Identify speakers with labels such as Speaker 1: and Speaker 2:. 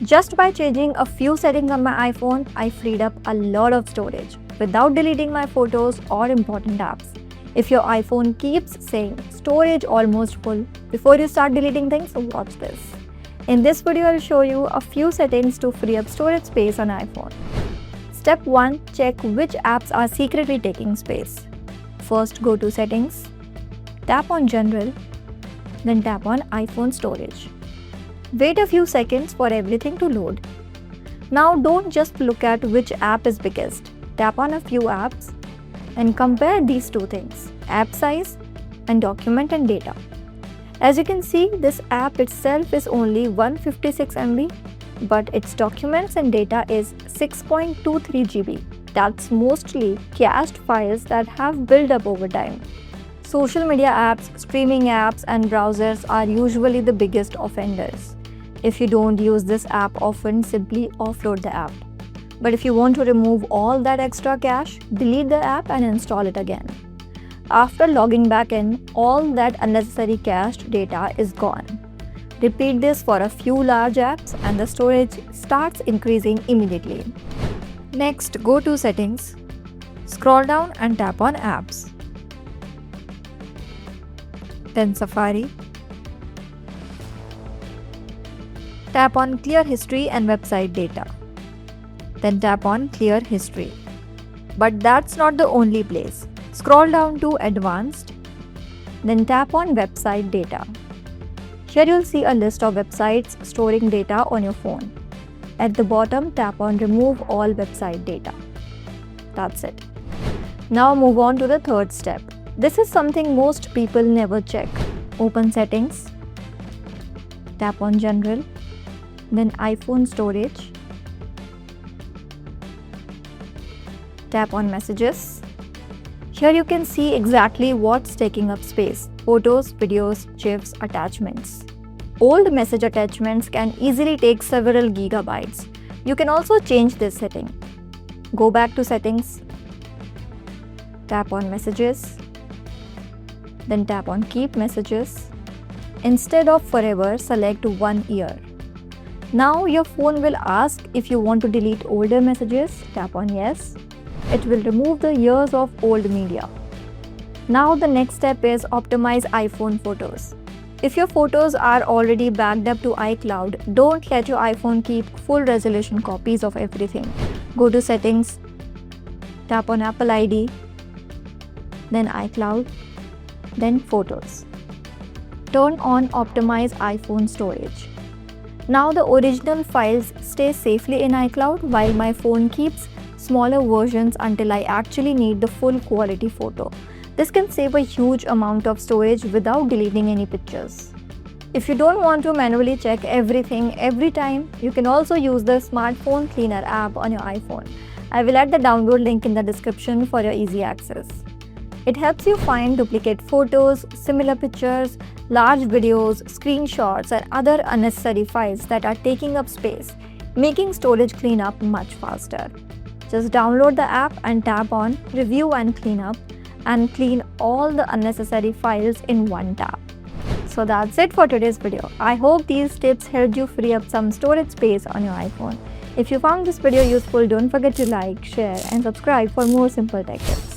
Speaker 1: Just by changing a few settings on my iPhone, I freed up a lot of storage without deleting my photos or important apps. If your iPhone keeps saying storage almost full before you start deleting things, watch this. In this video, I'll show you a few settings to free up storage space on iPhone. Step 1. Check which apps are secretly taking space. First, go to Settings, tap on General, then tap on iPhone Storage. Wait a few seconds for everything to load. Now don't just look at which app is biggest. Tap on a few apps and compare these two things, app size and document and data. As you can see, this app itself is only 156 MB, but its documents and data is 6.23 GB. That's mostly cached files that have built up over time. Social media apps, streaming apps, and browsers are usually the biggest offenders. If you don't use this app often, simply offload the app. But if you want to remove all that extra cache, delete the app and install it again. After logging back in, all that unnecessary cached data is gone. Repeat this for a few large apps and the storage starts increasing immediately. Next, go to Settings, scroll down and tap on Apps. Then Safari. Tap on Clear History and Website Data. Then tap on Clear History. But that's not the only place. Scroll down to Advanced, then tap on Website Data. Here you'll see a list of websites storing data on your phone. At the bottom, tap on Remove All Website Data. That's it. Now move on to the third step. This is something most people never check. Open Settings, tap on General, then iPhone Storage, tap on Messages. Here you can see exactly what's taking up space: photos, videos, GIFs, attachments. Old message attachments can easily take several gigabytes. You can also change this setting. Go back to Settings, tap on Messages, then tap on Keep Messages. Instead of Forever, select 1 year. Now your phone will ask if you want to delete older messages. Tap on Yes. It will remove the years of old media. Now the next step is optimize iPhone photos. If your photos are already backed up to iCloud, don't let your iPhone keep full resolution copies of everything. Go to Settings, tap on Apple ID, then iCloud, then Photos. Turn on Optimize iPhone Storage. Now the original files stay safely in iCloud while my phone keeps smaller versions until I actually need the full quality photo. This can save a huge amount of storage without deleting any pictures. If you don't want to manually check everything every time, you can also use the Smartphone Cleaner app on your iPhone. I will add the download link in the description for your easy access. It helps you find duplicate photos, similar pictures, large videos, screenshots, and other unnecessary files that are taking up space, making storage cleanup much faster. Just download the app and tap on Review and Cleanup and clean all the unnecessary files in one tap. So that's it for today's video. I hope these tips helped you free up some storage space on your iPhone. If you found this video useful, don't forget to like, share, and subscribe for more simple tech tips.